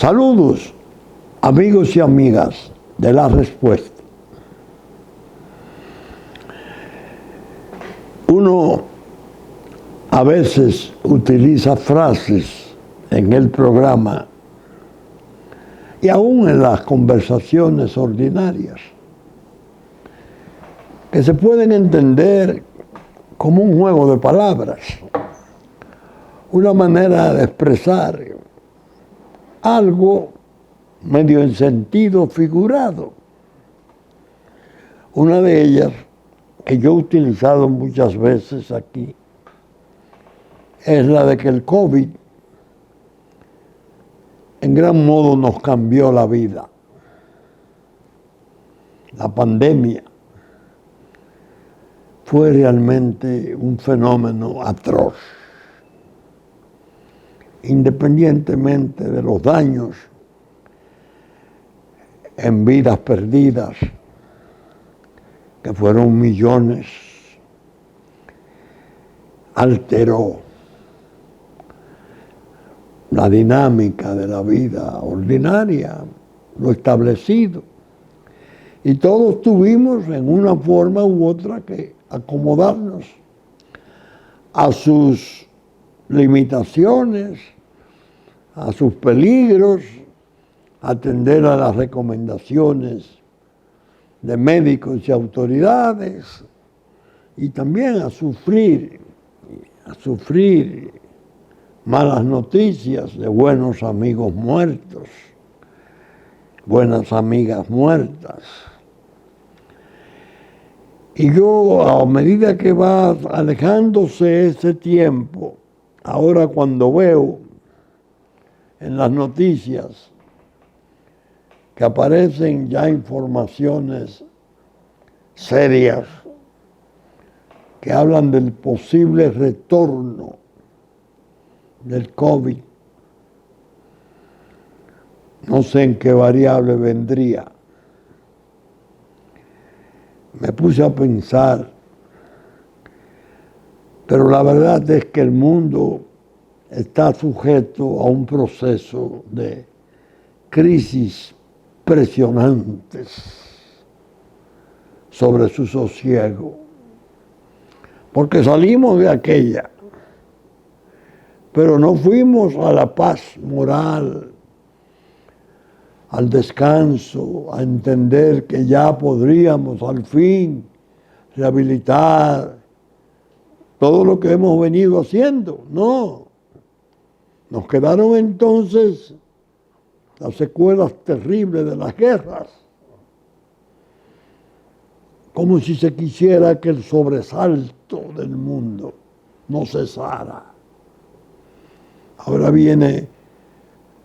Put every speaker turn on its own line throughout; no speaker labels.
Saludos, amigos y amigas de La Respuesta. Uno a veces utiliza frases en el programa y aún en las conversaciones ordinarias que se pueden entender como un juego de palabras, una manera de expresar algo medio en sentido figurado. Una de ellas, que yo he utilizado muchas veces aquí, es la de que el COVID en gran modo nos cambió la vida. La pandemia fue realmente un fenómeno atroz, independientemente de los daños en vidas perdidas, que fueron millones. Alteró la dinámica de la vida ordinaria, lo establecido. Y todos tuvimos en una forma u otra que acomodarnos a sus limitaciones, a sus peligros, atender a las recomendaciones de médicos y autoridades, y también a sufrir malas noticias de buenos amigos muertos, buenas amigas muertas. Y yo, a medida que va alejándose ese tiempo, ahora cuando veo en las noticias que aparecen ya informaciones serias que hablan del posible retorno del COVID, no sé en qué variable vendría. Me puse a pensar, pero la verdad es que el mundo está sujeto a un proceso de crisis presionantes sobre su sosiego, porque salimos de aquella, pero no fuimos a la paz moral, al descanso, a entender que ya podríamos al fin rehabilitar todo lo que hemos venido haciendo. No, nos quedaron entonces las secuelas terribles de las guerras, como si se quisiera que el sobresalto del mundo no cesara. Ahora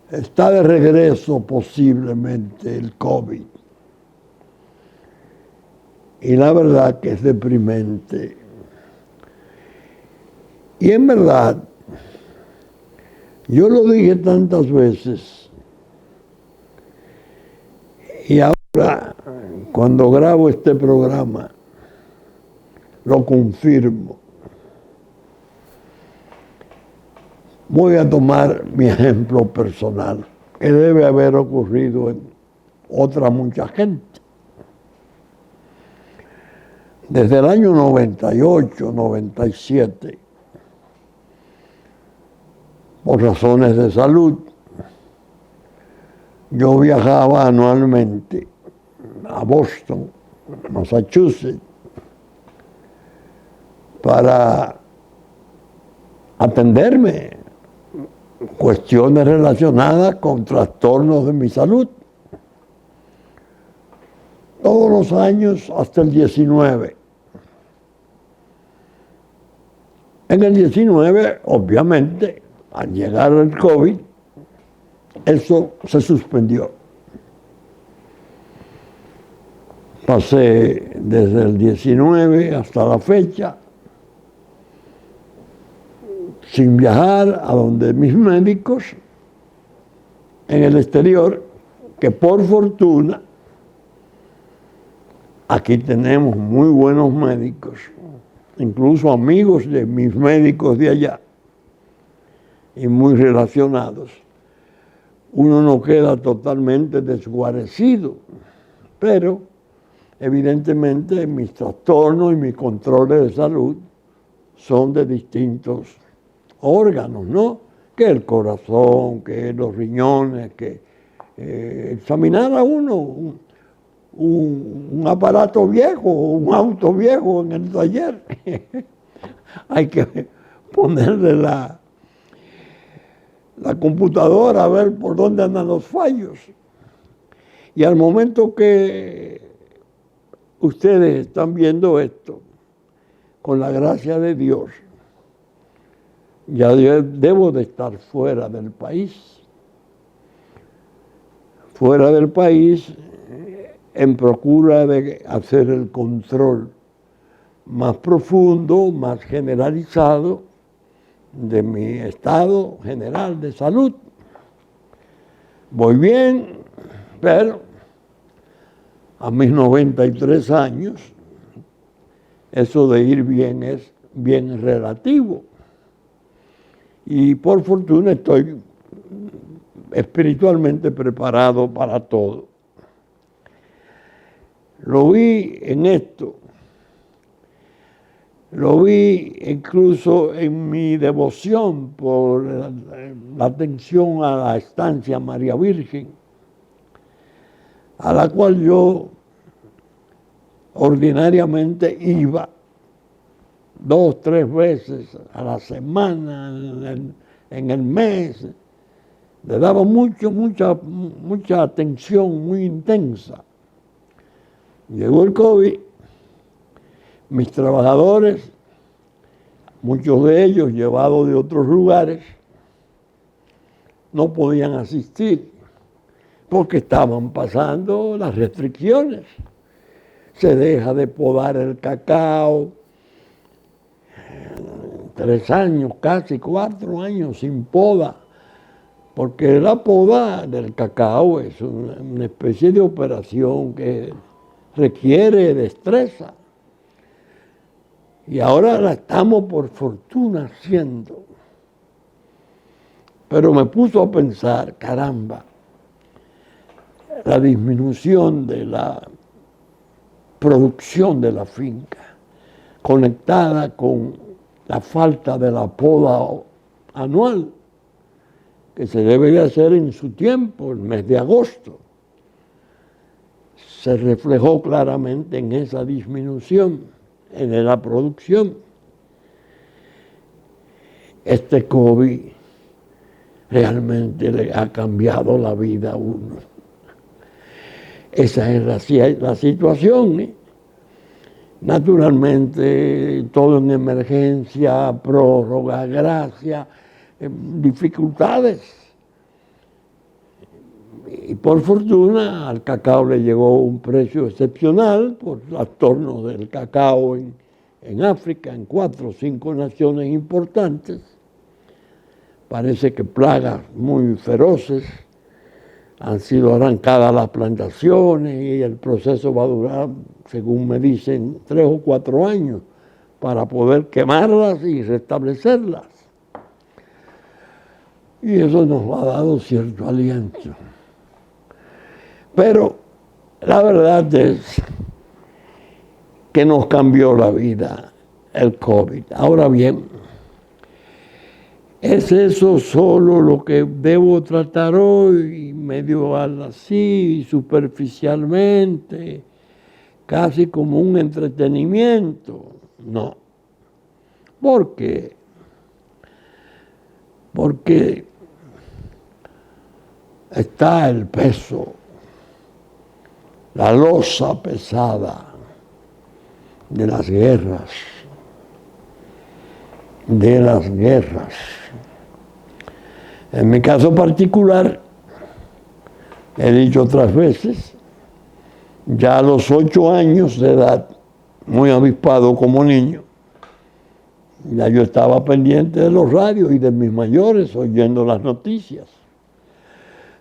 está de regreso posiblemente el COVID. Y la verdad que es deprimente. Y en verdad, yo lo dije tantas veces, y ahora, cuando grabo este programa, lo confirmo. Voy a tomar mi ejemplo personal, que debe haber ocurrido en otra mucha gente. Desde el año 98, 97, por razones de salud, yo viajaba anualmente a Boston, Massachusetts, para atenderme cuestiones relacionadas con trastornos de mi salud. Todos los años hasta el 19. En el 19, obviamente, al llegar el COVID, eso se suspendió. Pasé desde el 19 hasta la fecha sin viajar a donde mis médicos en el exterior, que por fortuna aquí tenemos muy buenos médicos, incluso amigos de mis médicos de allá y muy relacionados. uno no queda totalmente desguarecido, pero evidentemente mis trastornos y mis controles de salud son de distintos órganos, ¿no? Que el corazón, que los riñones, que examinar a uno un aparato viejo, un auto viejo en el taller. Hay que ponerle la computadora a ver por dónde andan los fallos. Y al momento que ustedes están viendo esto, con la gracia de Dios, ya debo de estar fuera del país. Fuera del país en procura de hacer el control más profundo, más generalizado de mi estado general de salud. Voy bien, pero a mis 93 años, eso de ir bien es bien relativo. Y por fortuna estoy espiritualmente preparado para todo. Lo vi en esto, lo vi incluso en mi devoción por la atención a la estancia María Virgen, a la cual yo ordinariamente iba 2, 3 veces a la semana, en el mes. Le daba mucha atención muy intensa. Llegó el COVID, mis trabajadores, muchos de ellos llevados de otros lugares, no podían asistir porque estaban pasando las restricciones. Se deja de podar el cacao, 3 años, casi 4 años sin poda, porque la poda del cacao es una especie de operación que requiere destreza. Y ahora la estamos por fortuna haciendo. Pero me puso a pensar, caramba, la disminución de la producción de la finca, conectada con la falta de la poda anual, que se debe de hacer en su tiempo, el mes de agosto. Se reflejó claramente en esa disminución, en la producción. Este COVID realmente le ha cambiado la vida a uno. Esa es la situación, ¿eh? Naturalmente, todo en emergencia, prórroga, gracia, dificultades. Y por fortuna al cacao le llegó un precio excepcional por los tornos del cacao en África, en 4 o 5 naciones importantes. Parece que plagas muy feroces han sido arrancadas las plantaciones y el proceso va a durar, según me dicen, 3 o 4 años para poder quemarlas y restablecerlas. Y eso nos ha dado cierto aliento. Pero la verdad es que nos cambió la vida el COVID. Ahora bien, ¿es eso solo lo que debo tratar hoy, medio así, superficialmente, casi como un entretenimiento? No. ¿Por qué? Porque está el peso, la losa pesada de las guerras, En mi caso particular, he dicho otras veces, ya a los 8 años de edad, muy avispado como niño, ya yo estaba pendiente de los radios y de mis mayores, oyendo las noticias.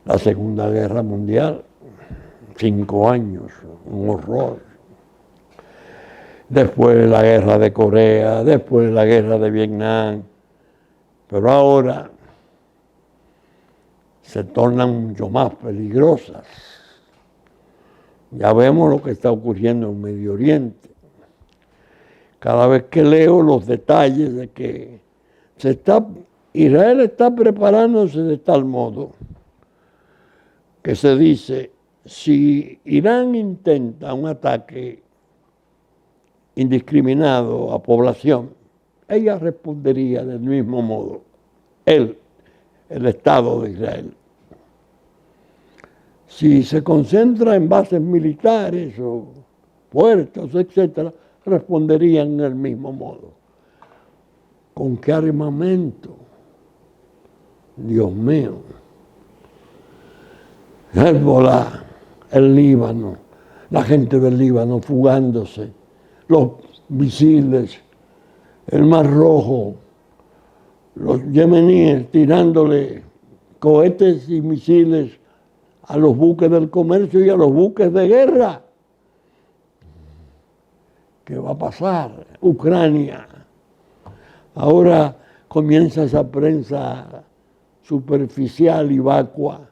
La Segunda Guerra Mundial, 5 años, un horror. Después la guerra de Corea, después la guerra de Vietnam. Pero ahora se tornan mucho más peligrosas. Ya vemos lo que está ocurriendo en Medio Oriente. Cada vez que leo los detalles de que Israel está preparándose de tal modo que se dice, si Irán intenta un ataque indiscriminado a población, ella respondería del mismo modo, el Estado de Israel. Si se concentra en bases militares o puertos, etcétera, responderían del mismo modo. ¿Con qué armamento? Dios mío. Hezbollah, el Líbano, la gente del Líbano fugándose, los misiles, el Mar Rojo, los yemeníes tirándole cohetes y misiles a los buques del comercio y a los buques de guerra. ¿Qué va a pasar? Ucrania. Ahora comienza esa prensa superficial y vacua,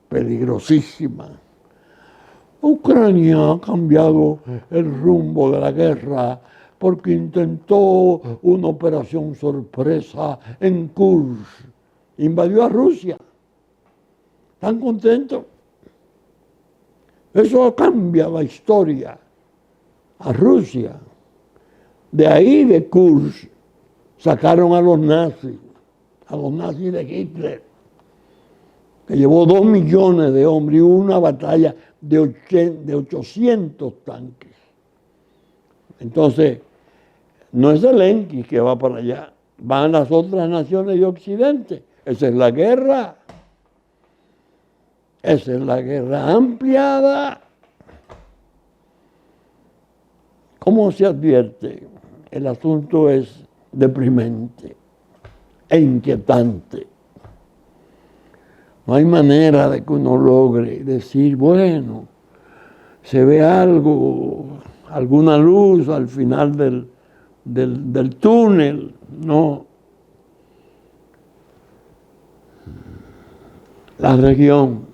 peligrosísima. Ucrania ha cambiado el rumbo de la guerra porque intentó una operación sorpresa en Kursk. Invadió a Rusia. ¿Están contentos? Eso cambia la historia a Rusia. De ahí, de Kursk, sacaron a los nazis de Hitler, que llevó 2 millones de hombres y hubo una batalla de 800 tanques. Entonces, no es Zelensky que va para allá, van las otras naciones de Occidente. Esa es la guerra. Esa es la guerra ampliada. ¿Cómo se advierte? El asunto es deprimente e inquietante. No hay manera de que uno logre decir, bueno, se ve algo, alguna luz al final del túnel. No. La región,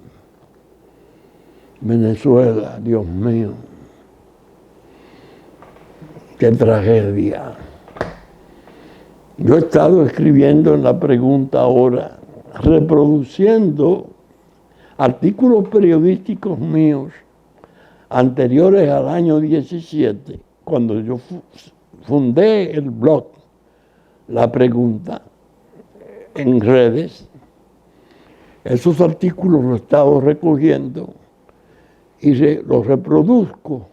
Venezuela, Dios mío, qué tragedia. Yo he estado escribiendo en la pregunta ahora, reproduciendo artículos periodísticos míos anteriores al año 17, cuando yo fundé el blog La Pregunta en redes. Esos artículos los he estado recogiendo y los reproduzco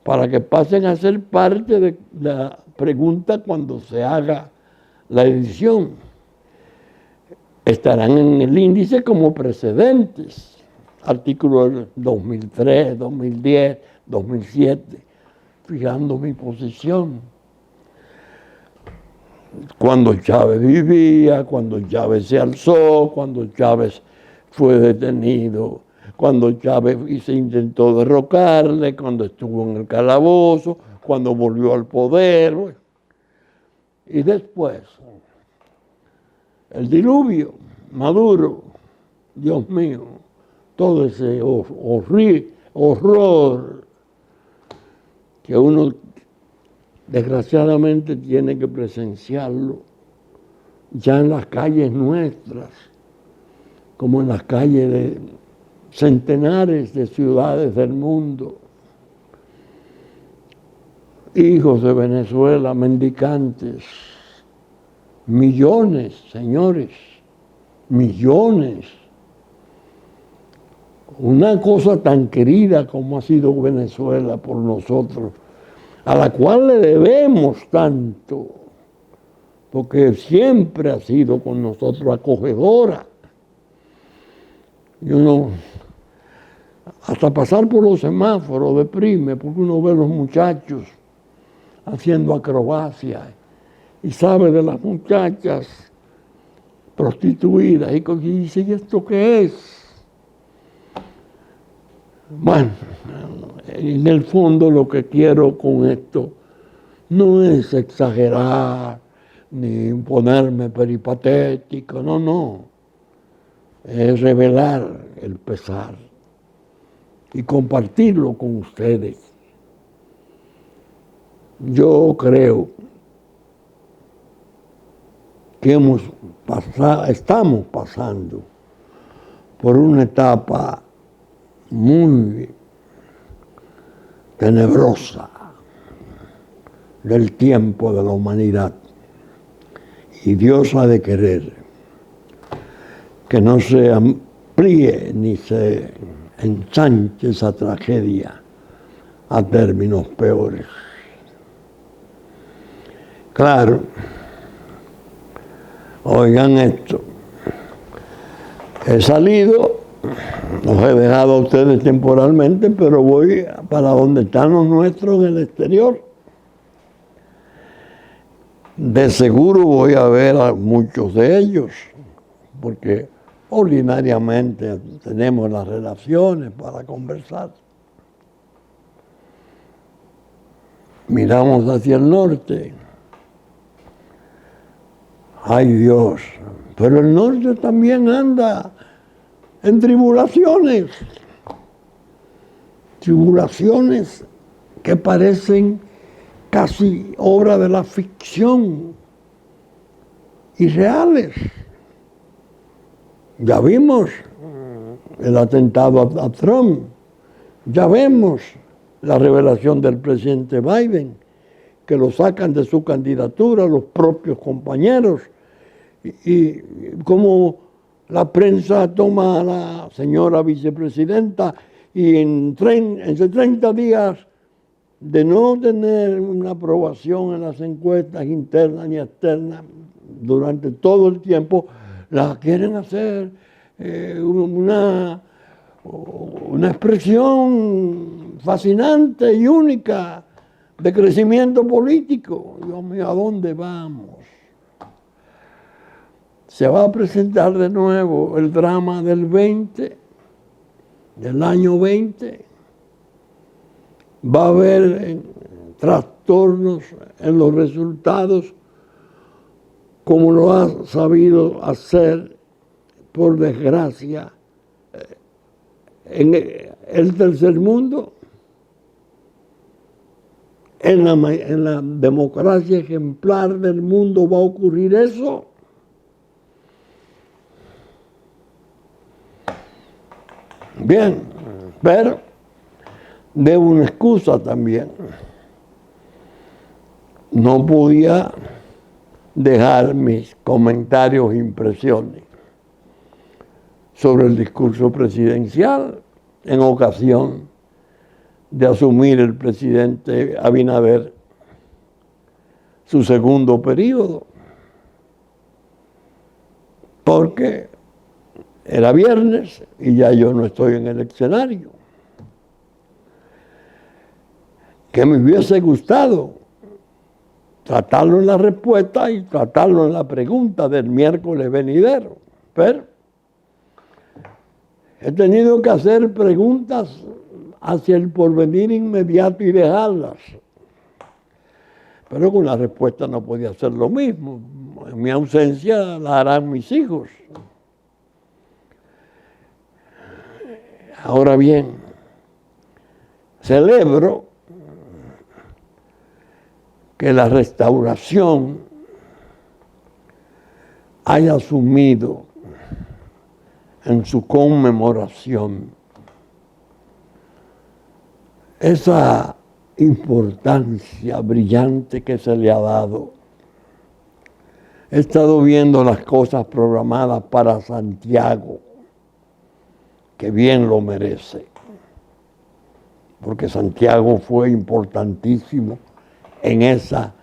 para que pasen a ser parte de la pregunta cuando se haga la edición. Estarán en el índice como precedentes, artículos del 2003, 2010, 2007, fijando mi posición. Cuando Chávez vivía, cuando Chávez se alzó, cuando Chávez fue detenido, cuando Chávez se intentó derrocarle, cuando estuvo en el calabozo, cuando volvió al poder. Y después, el diluvio, Maduro, Dios mío, todo ese horror que uno desgraciadamente tiene que presenciarlo ya en las calles nuestras, como en las calles de centenares de ciudades del mundo. Hijos de Venezuela, mendicantes, millones, señores, millones. Una cosa tan querida como ha sido Venezuela por nosotros, a la cual le debemos tanto, porque siempre ha sido con nosotros acogedora. Y uno, hasta pasar por los semáforos, deprime, porque uno ve a los muchachos haciendo acrobacias y sabe de las muchachas prostituidas y dice, ¿y esto qué es? Bueno, en el fondo lo que quiero con esto no es exagerar ni ponerme peripatético, no. es revelar el pesar y compartirlo con ustedes. Yo creo que estamos pasando por una etapa muy tenebrosa del tiempo de la humanidad. Y Dios ha de querer que no se amplíe ni se ensanche esa tragedia a términos peores. Claro, oigan esto, he salido, los he dejado a ustedes temporalmente, pero voy para donde están los nuestros en el exterior. De seguro voy a ver a muchos de ellos, porque ordinariamente tenemos las relaciones para conversar. Miramos hacia el norte. Ay Dios, pero el norte también anda en tribulaciones. Tribulaciones que parecen casi obra de la ficción, irreales. Ya vimos el atentado a Trump, ya vemos la revelación del presidente Biden, que lo sacan de su candidatura los propios compañeros, y como la prensa toma a la señora vicepresidenta y en 30 días de no tener una aprobación en las encuestas internas ni externas durante todo el tiempo, la quieren hacer una expresión fascinante y única de crecimiento político. Dios mío, ¿a dónde vamos? Se va a presentar de nuevo el drama del año 20. Va a haber trastornos en los resultados, como lo ha sabido hacer, por desgracia, en el tercer mundo. En la democracia ejemplar del mundo va a ocurrir eso. Bien, pero debo una excusa también. No podía dejar mis comentarios e impresiones sobre el discurso presidencial en ocasión de asumir el presidente Abinader su segundo periodo, porque era viernes y ya yo no estoy en el escenario. Que me hubiese gustado tratarlo en la respuesta y tratarlo en la pregunta del miércoles venidero, pero he tenido que hacer preguntas hacia el porvenir inmediato y dejarlas. Pero con la respuesta no podía hacer lo mismo. En mi ausencia la harán mis hijos. Ahora bien, celebro que la Restauración haya asumido en su conmemoración esa importancia brillante que se le ha dado. He estado viendo las cosas programadas para Santiago, que bien lo merece, porque Santiago fue importantísimo en esa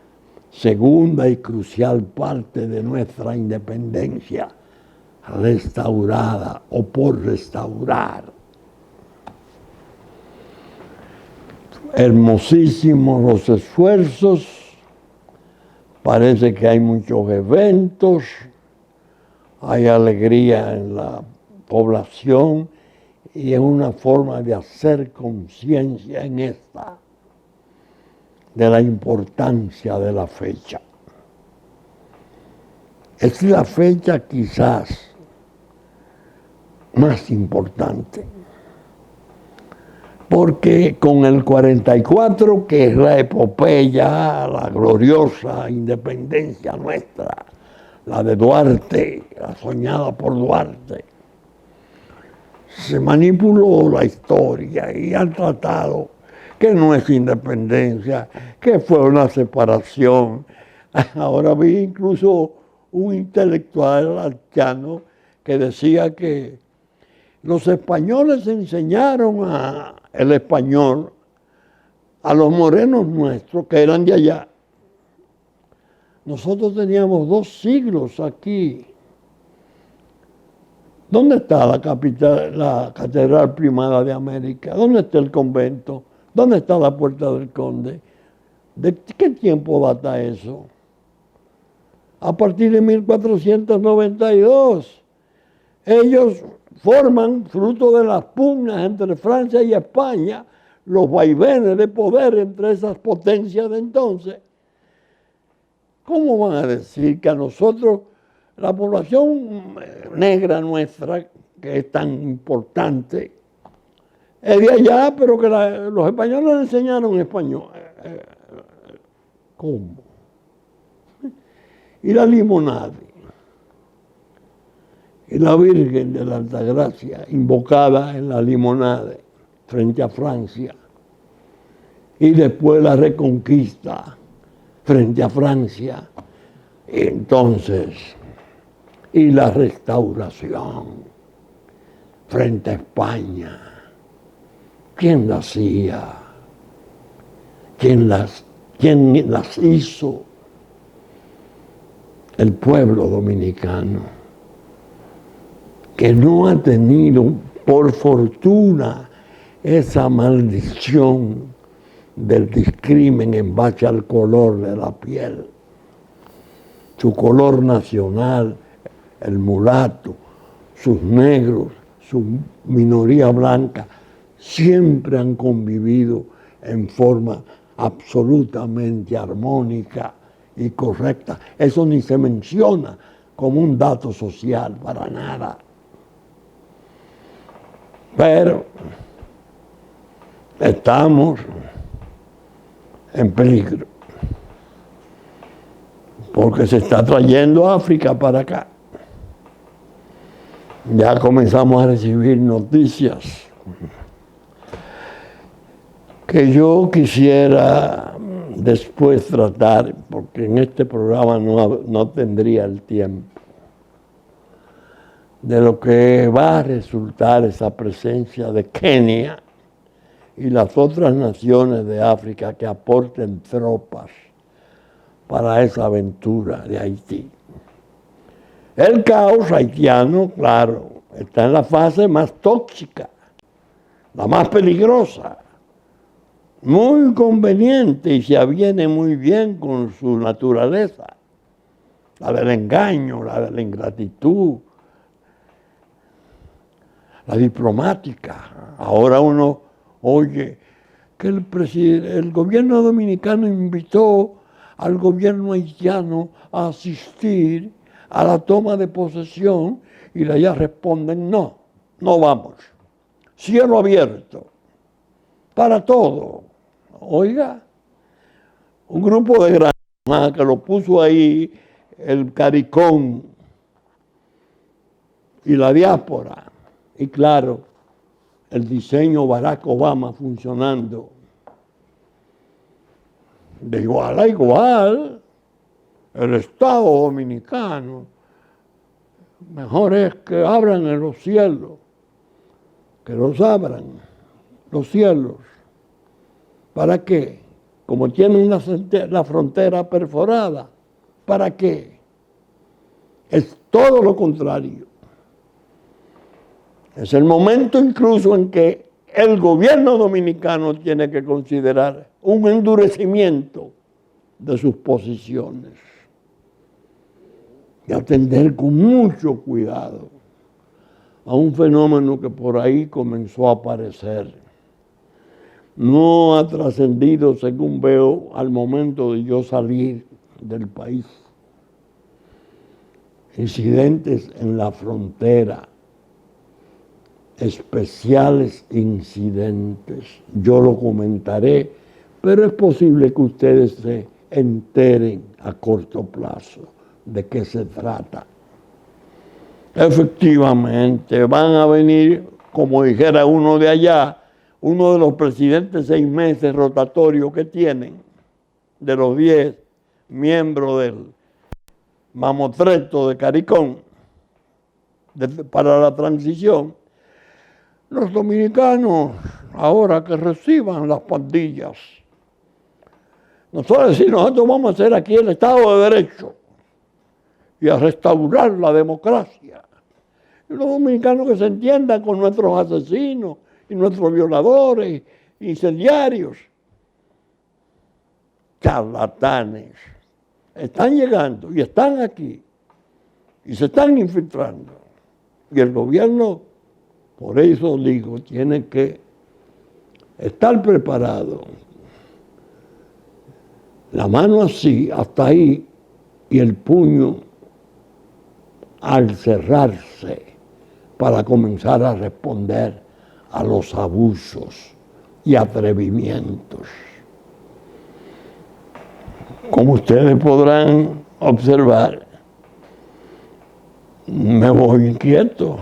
segunda y crucial parte de nuestra independencia restaurada o por restaurar. Hermosísimos los esfuerzos, parece que hay muchos eventos, hay alegría en la población y es una forma de hacer conciencia en esta, de la importancia de la fecha. Es la fecha quizás más importante. Porque con el 44, que es la epopeya, la gloriosa independencia nuestra, la de Duarte, la soñada por Duarte, se manipuló la historia y han tratado que no es independencia, que fue una separación. Ahora vi incluso un intelectual haitiano que decía que los españoles enseñaron el español a los morenos nuestros que eran de allá. Nosotros teníamos 2 siglos aquí. ¿Dónde está la capital, la Catedral Primada de América? ¿Dónde está el convento? ¿Dónde está la Puerta del Conde? ¿De qué tiempo data eso? A partir de 1492. Ellos forman, fruto de las pugnas entre Francia y España, los vaivenes de poder entre esas potencias de entonces. ¿Cómo van a decir que a nosotros, la población negra nuestra, que es tan importante, es de allá, pero que los españoles le enseñaron español? ¿Cómo? Y la limonada. Y la Virgen de la Altagracia, invocada en la limonada frente a Francia. Y después la Reconquista frente a Francia. Y entonces, y la Restauración frente a España. ¿Quién la hacía? ¿Quién las hizo? El pueblo dominicano, que no ha tenido, por fortuna, esa maldición del discrimen en base al color de la piel. Su color nacional, el mulato, sus negros, su minoría blanca, siempre han convivido en forma absolutamente armónica y correcta. Eso ni se menciona como un dato social, para nada. Pero estamos en peligro, porque se está trayendo África para acá. Ya comenzamos a recibir noticias que yo quisiera después tratar, porque en este programa no tendría el tiempo, de lo que va a resultar esa presencia de Kenia y las otras naciones de África que aporten tropas para esa aventura de Haití. El caos haitiano, claro, está en la fase más tóxica, la más peligrosa, muy conveniente y se aviene muy bien con su naturaleza, la del engaño, la de la ingratitud, la diplomática. Ahora uno oye que el gobierno dominicano invitó al gobierno haitiano a asistir a la toma de posesión y de allá responden no vamos. Cielo abierto para todo. Oiga, un grupo de grandes que lo puso ahí el CARICOM y la diáspora. Y claro, el diseño Barack Obama funcionando de igual a igual. El Estado dominicano, mejor es que abran en los cielos, que los abran los cielos. ¿Para qué? Como tienen la frontera perforada, ¿para qué? Es todo lo contrario. Es el momento incluso en que el gobierno dominicano tiene que considerar un endurecimiento de sus posiciones y atender con mucho cuidado a un fenómeno que por ahí comenzó a aparecer. No ha trascendido, según veo, al momento de yo salir del país. Incidentes en la frontera especiales incidentes. Yo lo comentaré, pero es posible que ustedes se enteren a corto plazo de qué se trata. Efectivamente, van a venir, como dijera uno de allá, uno de los presidentes 6 meses rotatorios que tienen, de los 10 miembros del mamotreto de CARICOM para la transición. Los dominicanos, ahora que reciban las pandillas, nosotros vamos a hacer aquí el Estado de Derecho y a restaurar la democracia. Y los dominicanos que se entiendan con nuestros asesinos y nuestros violadores, incendiarios, charlatanes, están llegando y están aquí y se están infiltrando. Y el gobierno, por eso digo, tiene que estar preparado. La mano así, hasta ahí, y el puño al cerrarse para comenzar a responder a los abusos y atrevimientos. Como ustedes podrán observar, me voy inquieto.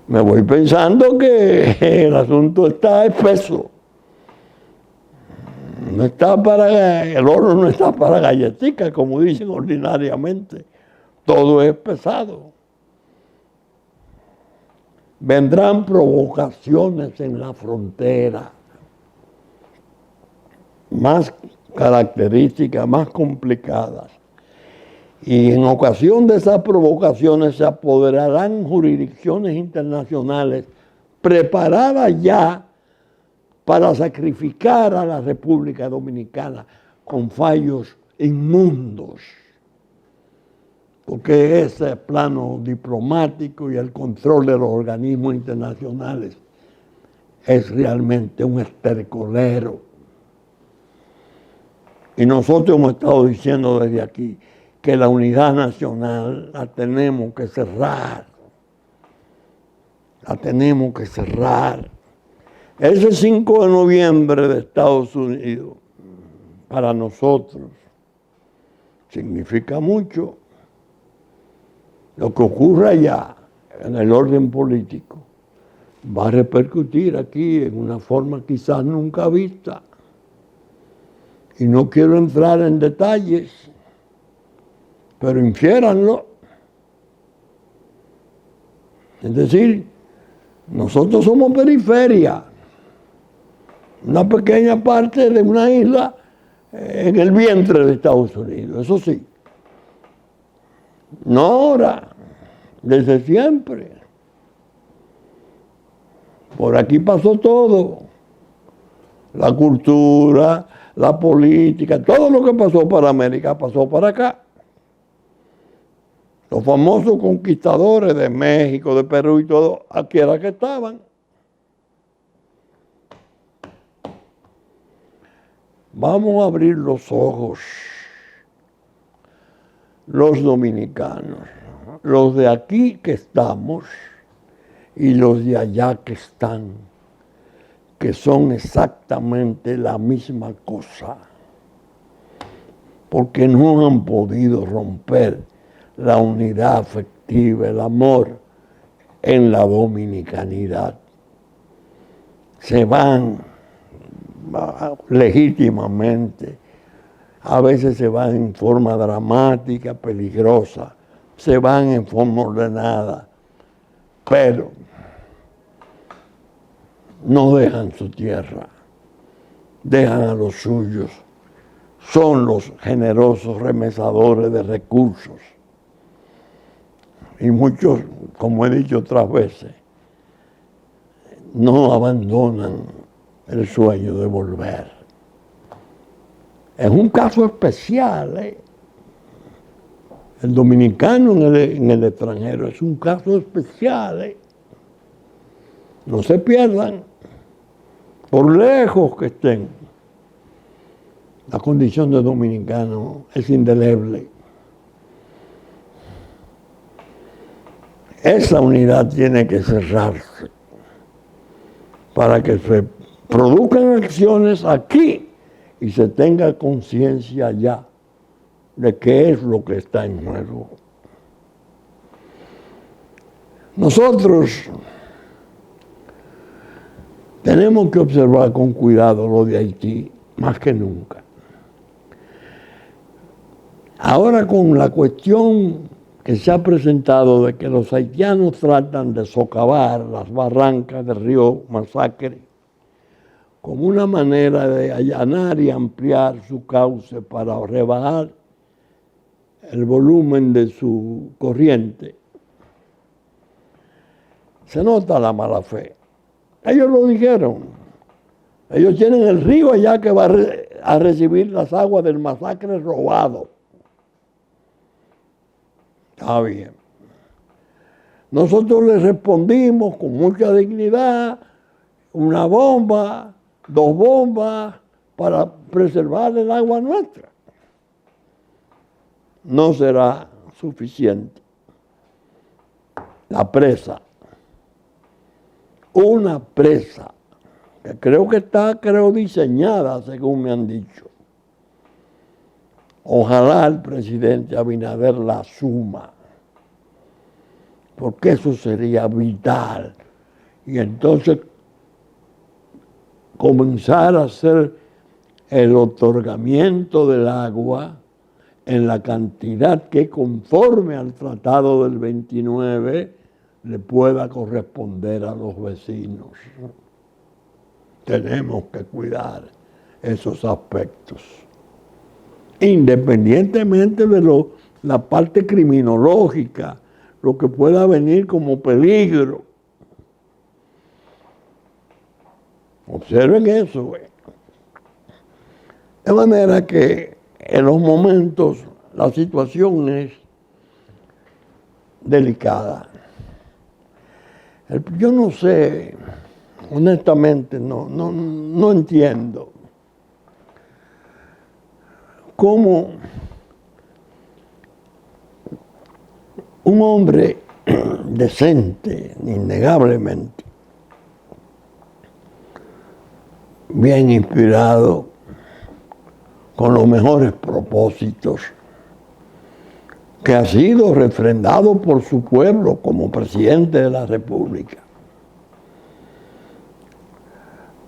Me voy pensando que el asunto está espeso. No está el oro no está para galletitas, como dicen ordinariamente. Todo es pesado. Vendrán provocaciones en la frontera, más características, más complicadas. Y en ocasión de esas provocaciones se apoderarán jurisdicciones internacionales preparadas ya para sacrificar a la República Dominicana con fallos inmundos. Porque ese plano diplomático y el control de los organismos internacionales es realmente un estercolero. Y nosotros hemos estado diciendo desde aquí que la unidad nacional la tenemos que cerrar. La tenemos que cerrar. Ese 5 de noviembre de Estados Unidos, para nosotros, significa mucho. Lo que ocurra allá en el orden político va a repercutir aquí en una forma quizás nunca vista. Y no quiero entrar en detalles, pero infiéranlo. Es decir, nosotros somos periferia, una pequeña parte de una isla en el vientre de Estados Unidos, eso sí. No ahora, desde siempre. Por aquí pasó todo. La cultura, la política, todo lo que pasó para América pasó para acá. Los famosos conquistadores de México, de Perú y todo, aquí era que estaban. Vamos a abrir los ojos, los dominicanos, los de aquí que estamos y los de allá que están, que son exactamente la misma cosa, porque no han podido romper la unidad afectiva, el amor en la dominicanidad. Se van legítimamente, a veces se van en forma dramática, peligrosa, se van en forma ordenada, pero no dejan su tierra, dejan a los suyos, son los generosos remesadores de recursos. Y muchos, como he dicho otras veces, no abandonan el sueño de volver. Es un caso especial, ¿eh? El dominicano en el extranjero es un caso especial, ¿eh? No se pierdan, por lejos que estén. La condición de dominicano es indeleble. esa unidad tiene que cerrarse para que se produzcan acciones aquí y se tenga conciencia ya de qué es lo que está en juego. Nosotros tenemos que observar con cuidado lo de Haití, más que nunca. Ahora con la cuestión que se ha presentado de que los haitianos tratan de socavar las barrancas del río Masacre como una manera de allanar y ampliar su cauce para rebajar el volumen de su corriente, se nota la mala fe. Ellos lo dijeron. Ellos tienen el río allá que va a recibir las aguas del Masacre robado. Está bien. Nosotros les respondimos con mucha dignidad, una bomba, 2 bombas para preservar el agua nuestra. No será suficiente. La presa, una presa, que creo que está diseñada, según me han dicho. Ojalá el presidente Abinader la asuma, porque eso sería vital. Y entonces comenzar a hacer el otorgamiento del agua en la cantidad que conforme al Tratado del 29 le pueda corresponder a los vecinos. Tenemos que cuidar esos aspectos, independientemente de la parte criminológica, lo que pueda venir como peligro. Observen eso. De manera que en los momentos la situación es delicada. Yo no sé, honestamente no entiendo cómo un hombre decente, innegablemente, bien inspirado, con los mejores propósitos, que ha sido refrendado por su pueblo como presidente de la República,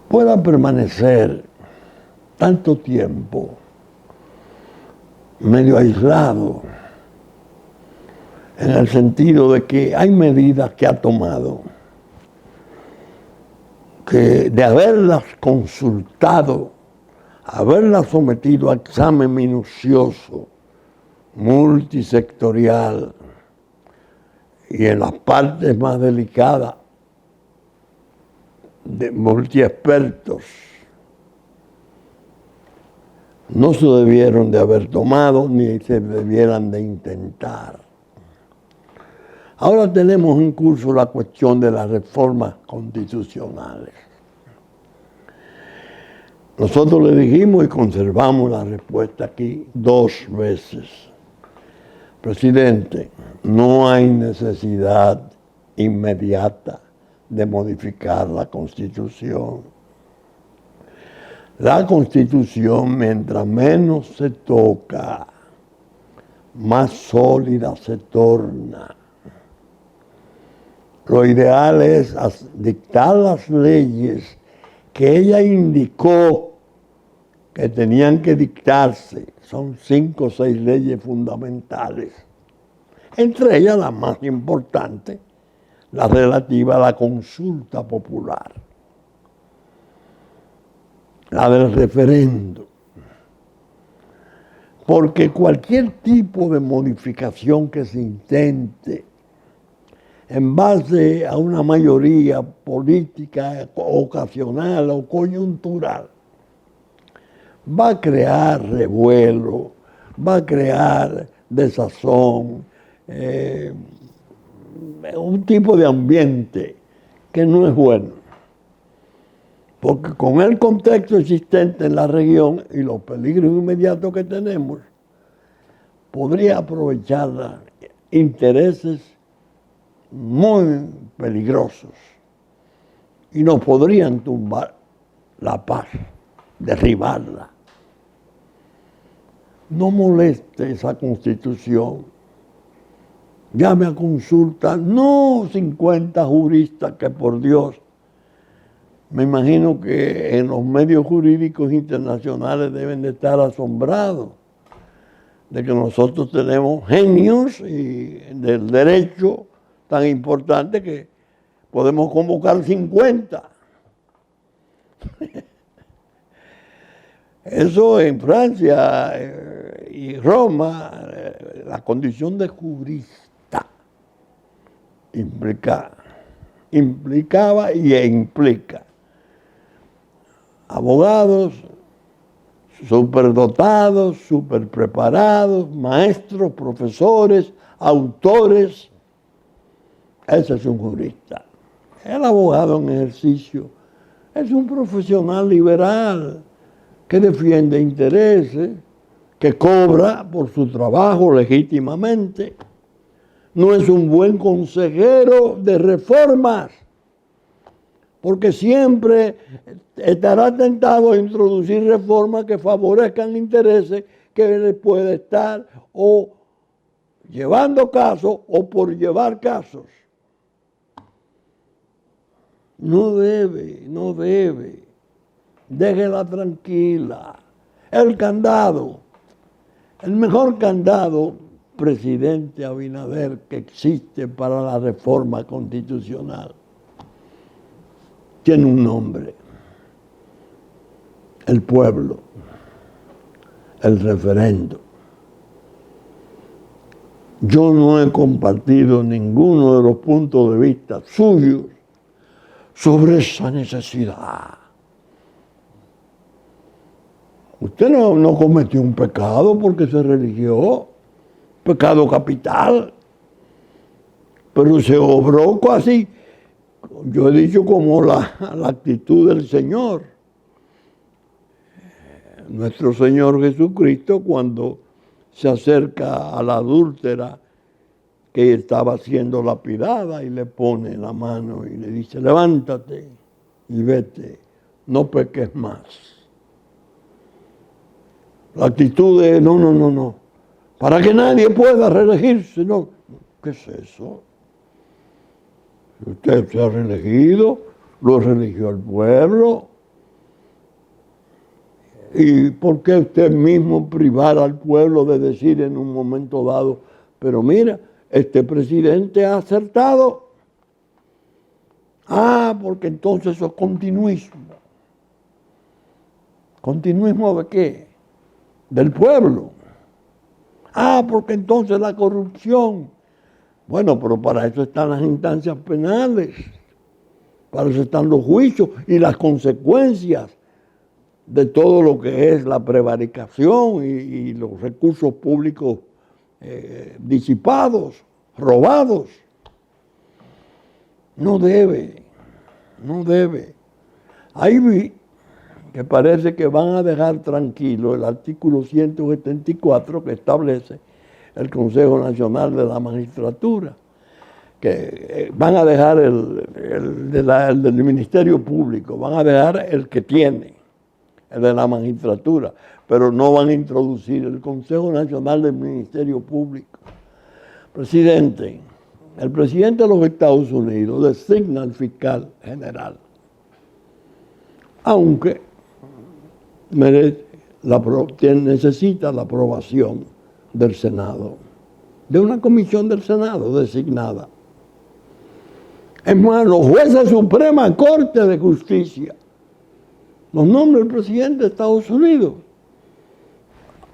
pueda permanecer tanto tiempo medio aislado, en el sentido de que hay medidas que ha tomado que de haberlas consultado, haberlas sometido a examen minucioso, multisectorial y en las partes más delicadas de multiexpertos, no se debieron de haber tomado ni se debieran de intentar. Ahora tenemos en curso la cuestión de las reformas constitucionales. Nosotros le dijimos y conservamos la respuesta aquí 2 veces. Presidente, no hay necesidad inmediata de modificar la Constitución. La Constitución, mientras menos se toca, más sólida se torna. Lo ideal es dictar las leyes que ella indicó que tenían que dictarse. Son 5 o 6 leyes fundamentales. Entre ellas la más importante, la relativa a la consulta popular, la del referendo. Porque cualquier tipo de modificación que se intente en base a una mayoría política ocasional o coyuntural, va a crear revuelo, va a crear desazón, un tipo de ambiente que no es bueno. Porque con el contexto existente en la región y los peligros inmediatos que tenemos, podría aprovechar intereses muy peligrosos y nos podrían tumbar la paz, derribarla. No moleste esa Constitución. Llame a consulta, no 50 juristas que por Dios, me imagino que en los medios jurídicos internacionales deben de estar asombrados de que nosotros tenemos genios del derecho tan importante que podemos convocar 50. Eso en Francia y Roma, la condición de jurista implicaba y implica abogados superdotados, superpreparados, maestros, profesores, autores. Ese es un jurista. El abogado en ejercicio es un profesional liberal que defiende intereses, que cobra por su trabajo legítimamente. No es un buen consejero de reformas, porque siempre estará tentado a introducir reformas que favorezcan intereses que le puede estar o llevando casos o por llevar casos. No debe. Déjela tranquila. El candado, el mejor candado, presidente Abinader, que existe para la reforma constitucional, tiene un nombre: el pueblo, el referendo. Yo no he compartido ninguno de los puntos de vista suyos sobre esa necesidad. Usted no cometió un pecado porque se religió, pecado capital, pero se obró casi, yo he dicho, como la actitud del Señor. Nuestro Señor Jesucristo, cuando se acerca a la adúltera que estaba siendo lapidada y le pone la mano y le dice: levántate y vete, no peques más. La actitud de no, para que nadie pueda reelegirse, no. ¿Qué es eso? Usted se ha reelegido, lo religió el pueblo. ¿Y por qué usted mismo privar al pueblo de decir en un momento dado: pero mira, este presidente ha acertado? Porque entonces eso es continuismo. ¿Continuismo de qué? Del pueblo. Porque entonces la corrupción. Bueno, pero para eso están las instancias penales, para eso están los juicios y las consecuencias de todo lo que es la prevaricación y los recursos públicos disipados, robados. No debe. Ahí vi que parece que van a dejar tranquilo el artículo 174 que establece el Consejo Nacional de la Magistratura, que van a dejar el del Ministerio Público, van a dejar el que tiene, el de la magistratura, pero no van a introducir el Consejo Nacional del Ministerio Público. Presidente, el presidente de los Estados Unidos designa al fiscal general, aunque necesita la aprobación del Senado, de una comisión del Senado designada. Es más, los jueces de Suprema Corte de Justicia los nombra el presidente de Estados Unidos.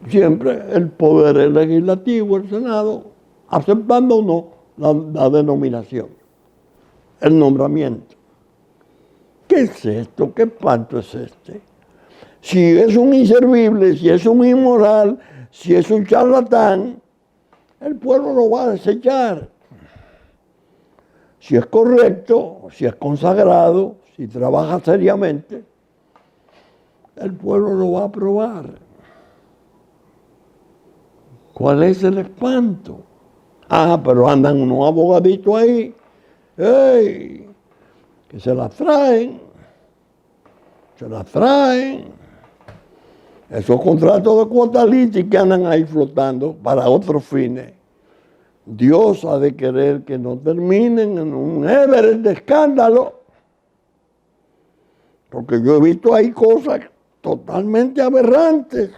Siempre el poder legislativo, el Senado, aceptando o no la denominación, el nombramiento. ¿Qué es esto? ¿Qué espanto es este? Si es un inservible, si es un inmoral, si es un charlatán, el pueblo lo va a desechar. Si es correcto, si es consagrado, si trabaja seriamente, el pueblo lo va a aprobar. ¿Cuál es el espanto? Pero andan unos abogaditos ahí ¡Ey! Que se las traen. Esos contratos de cuota litis que andan ahí flotando para otros fines. Dios ha de querer que no terminen en un Everest de escándalo. Porque yo he visto ahí cosas totalmente aberrantes.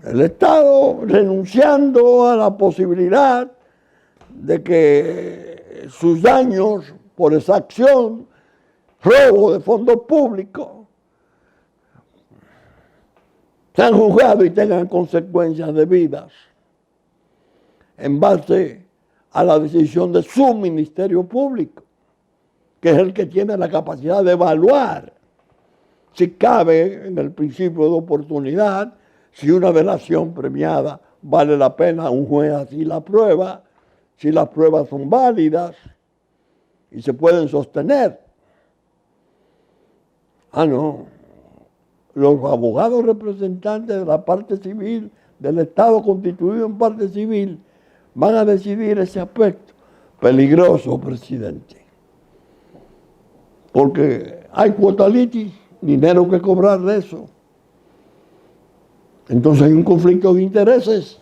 El Estado renunciando a la posibilidad de que sus daños por esa acción, robo de fondos públicos, sean juzgados y tengan consecuencias debidas en base a la decisión de su Ministerio Público, que es el que tiene la capacidad de evaluar si cabe en el principio de oportunidad, si una delación premiada vale la pena, un juez así la prueba, si las pruebas son válidas y se pueden sostener. No. Los abogados representantes de la parte civil, del Estado constituido en parte civil, van a decidir ese aspecto. Peligroso, presidente. Porque hay cuota litis, dinero que cobrar de eso. Entonces hay un conflicto de intereses.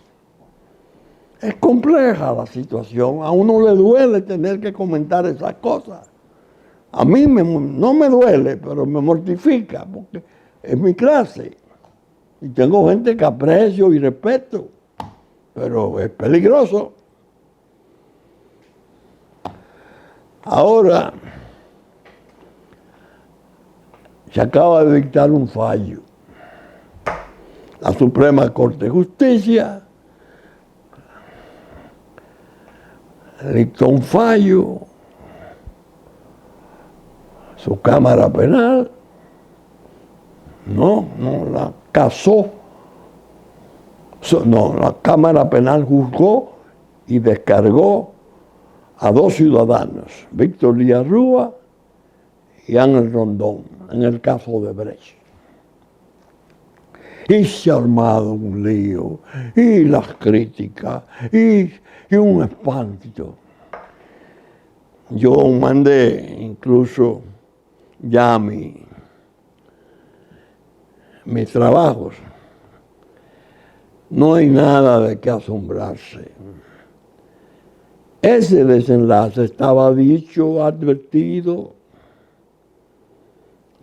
Es compleja la situación. A uno le duele tener que comentar esas cosas. A mí no me duele, pero me mortifica, porque es mi clase. Y tengo gente que aprecio y respeto, pero es peligroso. Ahora, se acaba de dictar un fallo. La Suprema Corte de Justicia dictó un fallo, su Cámara Penal no la casó, la Cámara Penal juzgó y descargó a 2 ciudadanos, Víctor Díaz Rúa y Ángel Rondón, en el caso de Brecht. Y se ha armado un lío, y las críticas, y un espanto. Yo mandé incluso ya mis trabajos. No hay nada de qué asombrarse. Ese desenlace estaba dicho, advertido.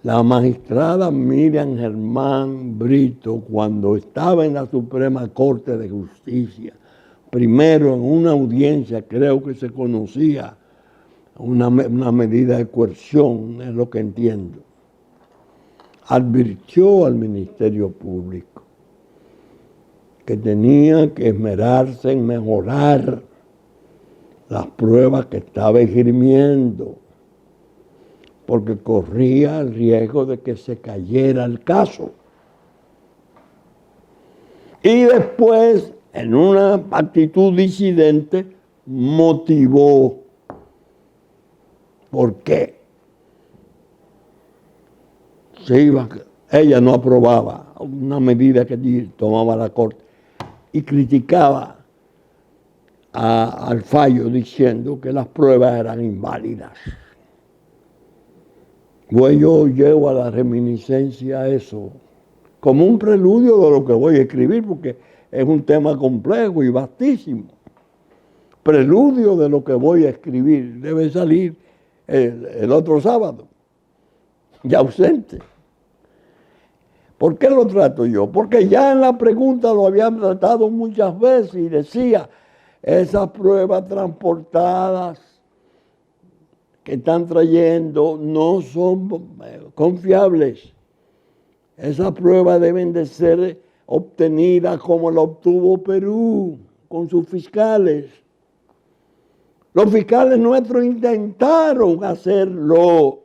La magistrada Miriam Germán Brito, cuando estaba en la Suprema Corte de Justicia, primero en una audiencia, creo que se conocía una medida de coerción, es lo que entiendo, advirtió al Ministerio Público que tenía que esmerarse en mejorar las pruebas que estaba esgrimiendo, porque corría el riesgo de que se cayera el caso. Y después, en una actitud disidente, motivó por qué ella no aprobaba una medida que tomaba la Corte y criticaba al fallo diciendo que las pruebas eran inválidas. Pues yo llevo a la reminiscencia eso, como un preludio de lo que voy a escribir, porque es un tema complejo y vastísimo. Preludio de lo que voy a escribir, debe salir el otro sábado, ya ausente. ¿Por qué lo trato yo? Porque ya en la pregunta lo habían tratado muchas veces y decía, esas pruebas transportadas que están trayendo no son confiables. Esas pruebas deben de ser obtenidas como la obtuvo Perú con sus fiscales. Los fiscales nuestros intentaron hacerlo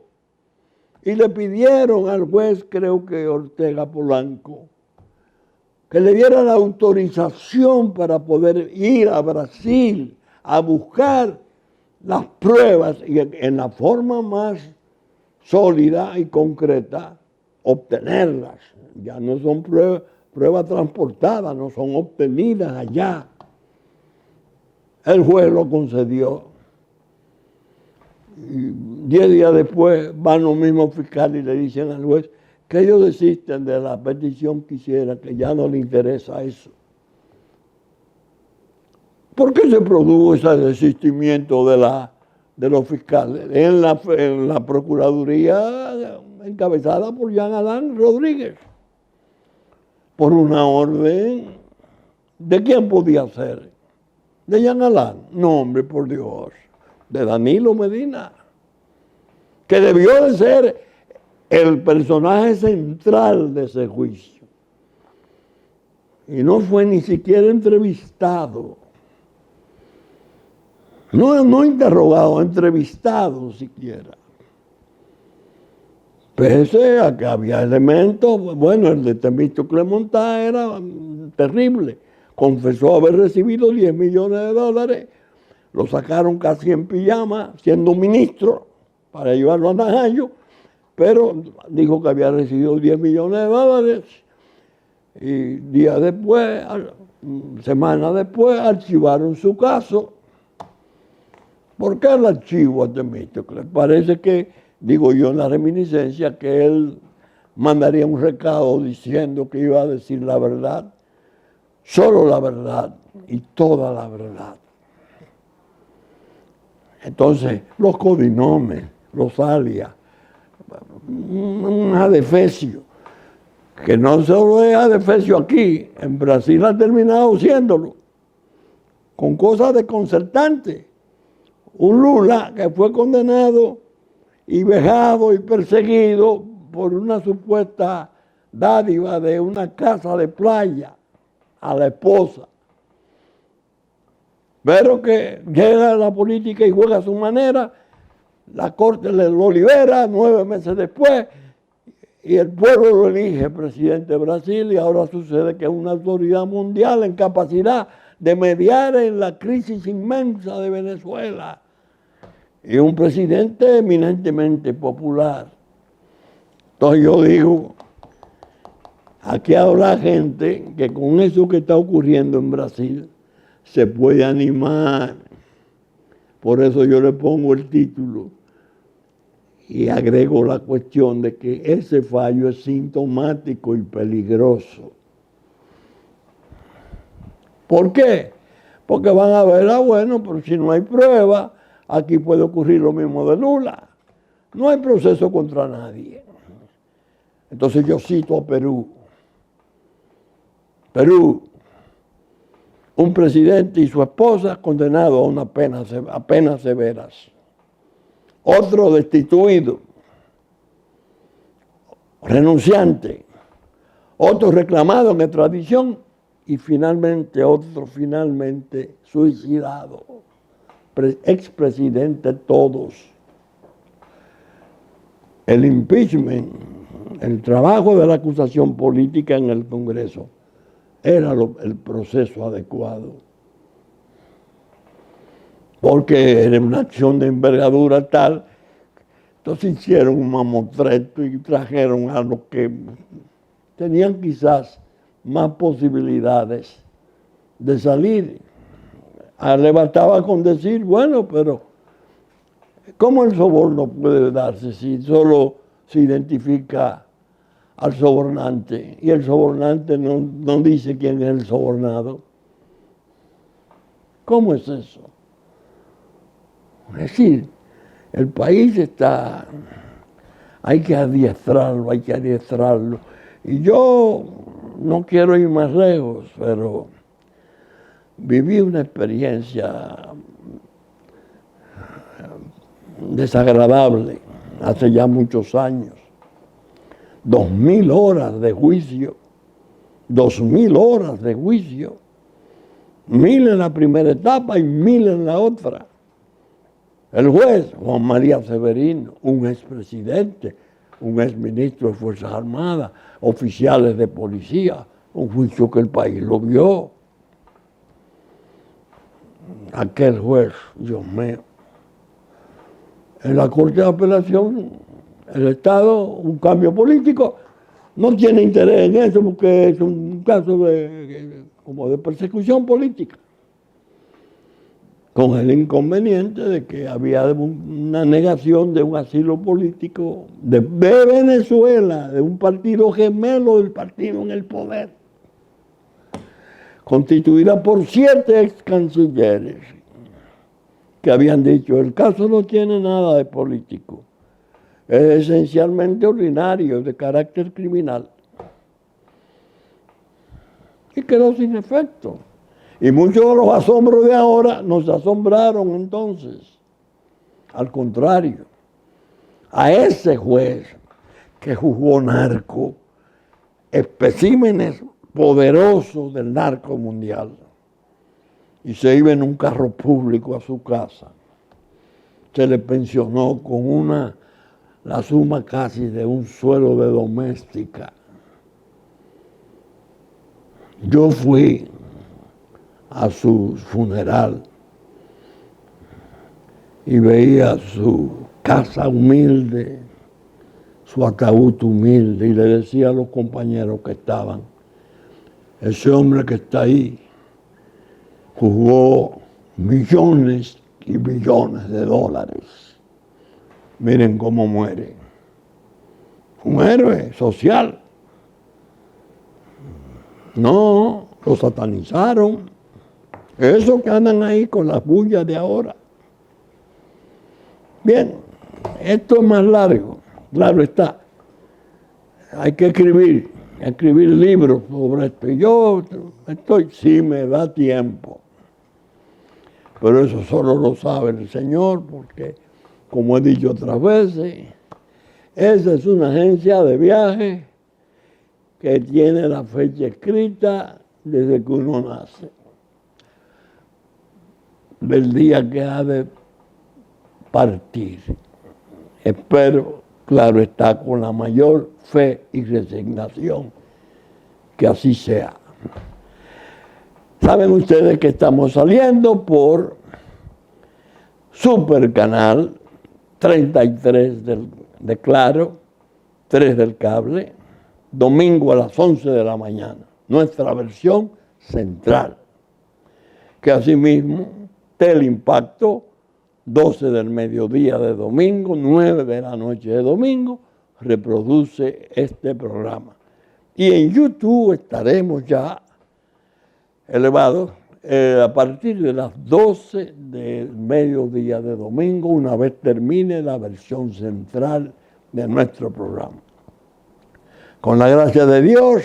y le pidieron al juez, creo que Ortega Polanco, que le diera la autorización para poder ir a Brasil a buscar las pruebas y en la forma más sólida y concreta obtenerlas. Ya no son pruebas transportadas, no son obtenidas allá. El juez lo concedió Y 10 días después van los mismos fiscales y le dicen al juez que ellos desisten de la petición que hiciera, que ya no le interesa eso. ¿Por qué se produjo ese desistimiento de los fiscales? En la Procuraduría encabezada por Jean Alain Rodríguez, por una orden. ¿De quién podía ser? ¿De Jean Alain? No, hombre, por Dios. De Danilo Medina, que debió de ser el personaje central de ese juicio. Y no fue ni siquiera entrevistado. No interrogado, entrevistado siquiera. Pese a que había elementos, bueno, el de Temístocle Montá era terrible. Confesó haber recibido 10 millones de dólares, lo sacaron casi en pijama, siendo ministro, para llevarlo a Najayo, pero dijo que había recibido 10 millones de dólares y días después, semanas después, archivaron su caso. ¿Por qué el archivo a Temístocle? Parece que, digo yo en la reminiscencia, que él mandaría un recado diciendo que iba a decir la verdad, solo la verdad y toda la verdad. Entonces, los codinomes, los alias, un adefesio, que no solo es adefesio aquí, en Brasil ha terminado siéndolo, con cosas desconcertantes. Un Lula que fue condenado y vejado y perseguido por una supuesta dádiva de una casa de playa a la esposa, pero que llega a la política y juega a su manera, la corte lo libera 9 meses después y el pueblo lo elige presidente de Brasil y ahora sucede que es una autoridad mundial en capacidad de mediar en la crisis inmensa de Venezuela y un presidente eminentemente popular. Entonces yo digo, aquí habrá gente que con eso que está ocurriendo en Brasil se puede animar. Por eso yo le pongo el título y agrego la cuestión de que ese fallo es sintomático y peligroso. ¿Por qué? Porque van a ver, bueno, pero si no hay prueba, aquí puede ocurrir lo mismo de Lula. No hay proceso contra nadie. Entonces yo cito a Perú. Perú, un presidente y su esposa condenados a penas severas. Otro destituido, renunciante. Otro reclamado en extradición y finalmente otro suicidado. Expresidente todos. El impeachment, el trabajo de la acusación política en el Congreso, era el proceso adecuado. Porque era una acción de envergadura tal, entonces hicieron un mamotreto y trajeron a los que tenían quizás más posibilidades de salir. Le bastaba con decir, bueno, pero ¿cómo el soborno puede darse si solo se identifica al sobornante y el sobornante no dice quién es el sobornado? ¿Cómo es eso? Es decir, el país hay que adiestrarlo. Y yo no quiero ir más lejos, pero viví una experiencia desagradable hace ya muchos años. 2.000 horas de juicio, 2.000 horas de juicio, 1.000 en la primera etapa y 1.000 en la otra. El juez, Juan María Severino, un expresidente, un exministro de Fuerzas Armadas, oficiales de policía, un juicio que el país lo vio. Aquel juez, Dios mío. En la Corte de Apelación, el Estado, un cambio político, no tiene interés en eso porque es un caso como de persecución política. con el inconveniente de que había una negación de un asilo político de Venezuela, de un partido gemelo del partido en el poder, constituida por 7 ex cancilleres que habían dicho: el caso no tiene nada de político, es esencialmente ordinario, de carácter criminal. Y quedó sin efecto. Y muchos de los asombros de ahora nos asombraron entonces. Al contrario, a ese juez que juzgó narco, especímenes poderosos del narco mundial, y se iba en un carro público a su casa, se le pensionó con la suma casi de un sueldo de doméstica. Yo fui a su funeral y veía su casa humilde, su ataúd humilde, y le decía a los compañeros que estaban: ese hombre que está ahí jugó millones y billones de dólares. Miren cómo muere. Un héroe social. No, lo satanizaron. Esos que andan ahí con las bullas de ahora. Bien, esto es más largo, claro está. Hay que escribir libros sobre esto. Y yo sí me da tiempo. Pero eso solo lo sabe el Señor, porque, como he dicho otras veces, esa es una agencia de viaje que tiene la fecha escrita desde que uno nace, del día que ha de partir. Espero, claro está, con la mayor fe y resignación, que así sea. Saben ustedes que estamos saliendo por Supercanal 33 de Claro, 3 del cable, domingo a las 11 de la mañana, nuestra versión central, que asimismo Teleimpacto, 12 del mediodía de domingo, 9 de la noche de domingo, reproduce este programa. Y en YouTube estaremos ya elevados a partir de las 12 del mediodía de domingo, una vez termine la versión central de nuestro programa. Con la gracia de Dios,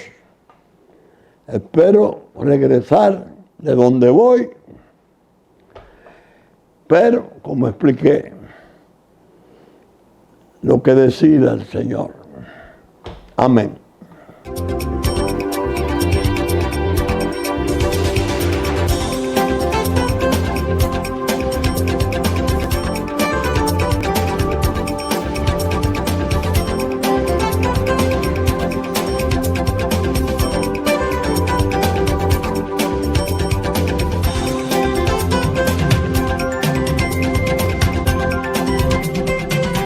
espero regresar de donde voy, pero, como expliqué, lo que decida el Señor. Amén.